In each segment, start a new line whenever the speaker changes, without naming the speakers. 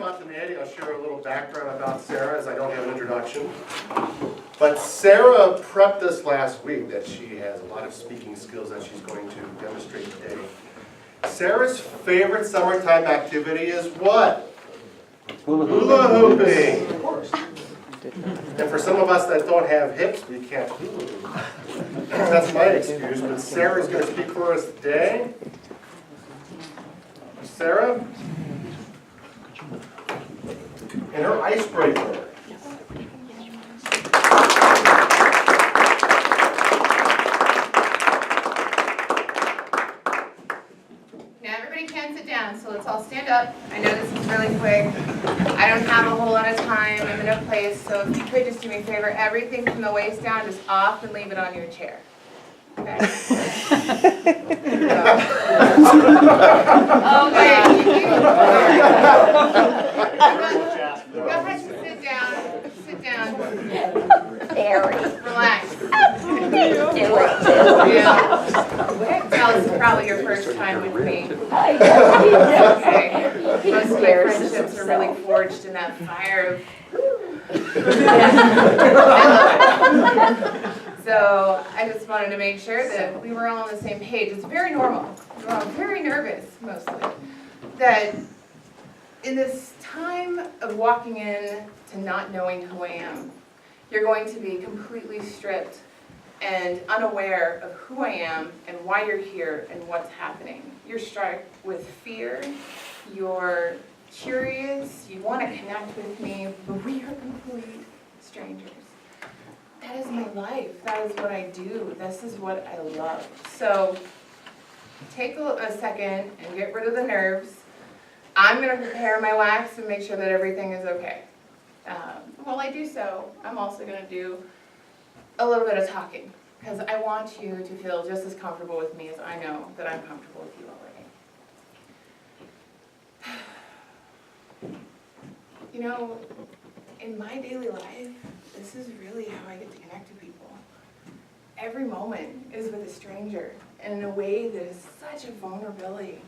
spontaneity, I'll share a little background about Sarah, as I don't have an introduction. But Sarah prepped us last week that she has a lot of speaking skills that she's going to demonstrate today. Sarah's favorite summertime activity is what? Hula hooping. Of course. And for some of us that don't have hips, we can't hula hoop. That's my excuse, but Sarah's going to speak for us today. Sarah? And her icebreaker.
Now everybody can sit down, so let's all stand up. I know this is really quick. I don't have a whole lot of time. I'm in a place, so if you could just do me a favor, everything from the waist down, just off and leave it on your chair. Okay. Okay. Go ahead and sit down. Sit down. Relax. Yeah. Tell this is probably your first time with me. Okay. Most of my friendships are really forged in that fire of. So I just wanted to make sure that we were all on the same page. It's very normal. We're all very nervous, mostly. That in this time of walking in to not knowing who I am, you're going to be completely stripped and unaware of who I am and why you're here and what's happening. You're struck with fear. You're curious. You want to connect with me, but we are complete strangers. That is my life. That is what I do. This is what I love. So take a second and get rid of the nerves. I'm going to prepare my wax and make sure that everything is okay. While I do so, I'm also going to do a little bit of talking because I want you to feel just as comfortable with me as I know that I'm comfortable with you already. You know, in my daily life, this is really how I get to connect to people. Every moment is with a stranger, and in a way that is such a vulnerability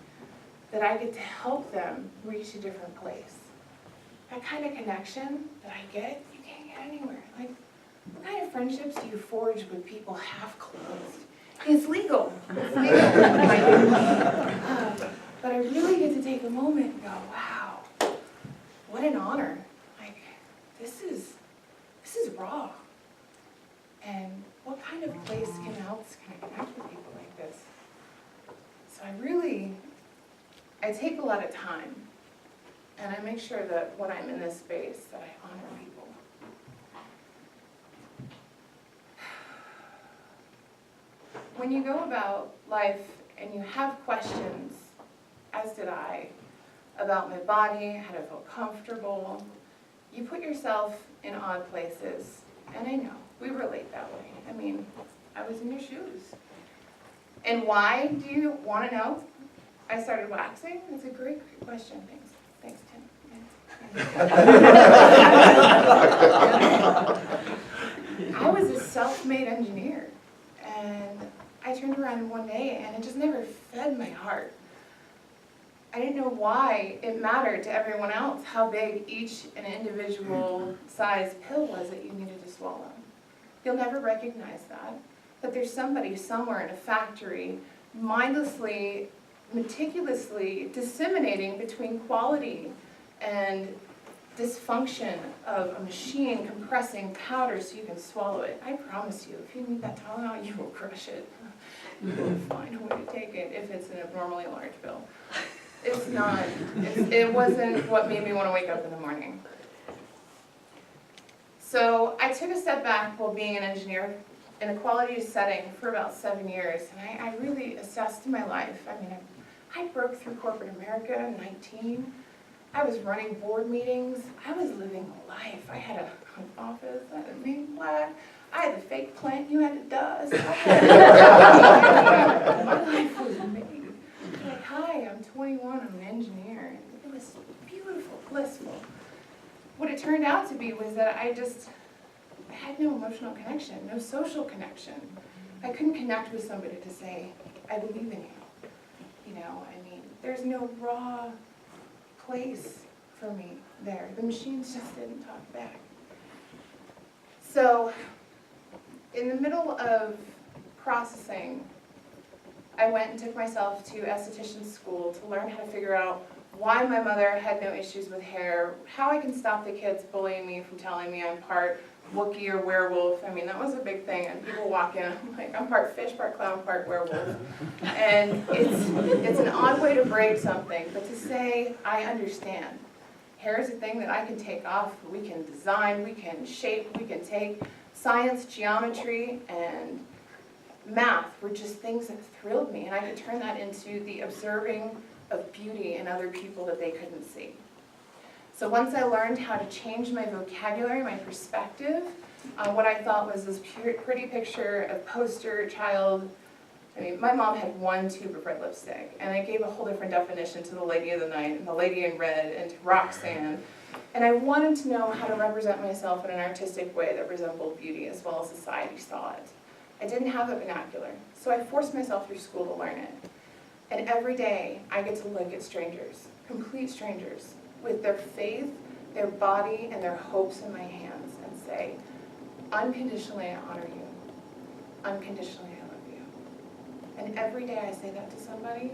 that I get to help them reach a different place. That kind of connection that I get, you can't get anywhere. Like, what kind of friendships do you forge with people half closed? It's legal. It's legal. But I really get to take a moment and go, wow, what an honor. Like, this is raw. And what kind of place else can I connect with people like this? So I take a lot of time, and I make sure that when I'm in this space that I honor people. When you go about life and you have questions, as did I, about my body, how to feel comfortable, you put yourself in odd places. And I know, we relate that way. I mean, I was in your shoes. And why, do you want to know? I started waxing? That's a great question. Thanks, Tim. I was a self-made engineer. And I turned around one day and it just never fed my heart. I didn't know why it mattered to everyone else how big each and individual size pill was that you needed to swallow. You'll never recognize that there's somebody somewhere in a factory mindlessly, meticulously disseminating between quality and dysfunction of a machine compressing powder so you can swallow it. I promise you, if you need that Tylenol, you will crush it. You will find a way to take it if it's an abnormally large pill. It's not. It wasn't what made me want to wake up in the morning. So I took a step back while being an engineer in a quality setting for about 7 years, and I really assessed my life. I mean, I broke through corporate America at 19. I was running board meetings. I was living life. I had an office. I had a main flat. I had the fake plant you had to dust. My life was made. Like, hi, I'm 21. I'm an engineer. And it was beautiful, blissful. What it turned out to be was that I had no emotional connection, no social connection. I couldn't connect with somebody to say, I believe in you. You know, I mean, there's no raw place for me there. The machines just didn't talk back. So, in the middle of processing, I went and took myself to esthetician school to learn how to figure out why my mother had no issues with hair, how I can stop the kids bullying me from telling me I'm part Wookiee or werewolf. I mean, that was a big thing, and people walk in, I'm like, I'm part fish, part clown, part werewolf. And it's an odd way to break something, but to say, I understand. Hair is a thing that I can take off, we can design, we can shape, we can take. Science, geometry, and math were just things that thrilled me, and I could turn that into the observing of beauty in other people that they couldn't see. So once I learned how to change my vocabulary, my perspective, what I thought was this pretty picture of poster child. I mean, my mom had one tube of red lipstick, and I gave a whole different definition to the Lady of the Night, and the Lady in Red, and to Roxanne. And I wanted to know how to represent myself in an artistic way that resembled beauty as well as society saw it. I didn't have the vernacular, so I forced myself through school to learn it. And every day, I get to look at strangers, complete strangers, with their faith, their body, and their hopes in my hands, and say, unconditionally I honor you. Unconditionally I love you. And every day I say that to somebody,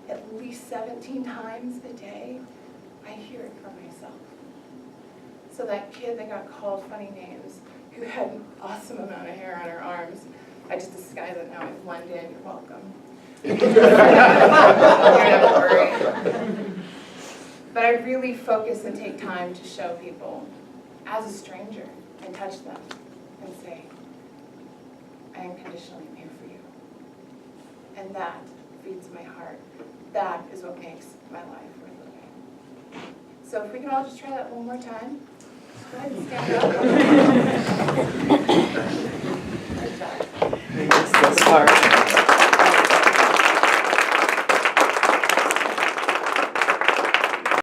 at least 17 times a day, I hear it from myself. So that kid that got called funny names, who had an awesome amount of hair on her arms, I just disguise it now, I blend in, you're welcome. You don't worry. But I really focus and take time to show people as a stranger and touch them and say, I unconditionally am here for you. And that feeds my heart. That is what makes my life worth living. So if we can all just try that one more time. Go ahead and stand up. Good job.
That's hard.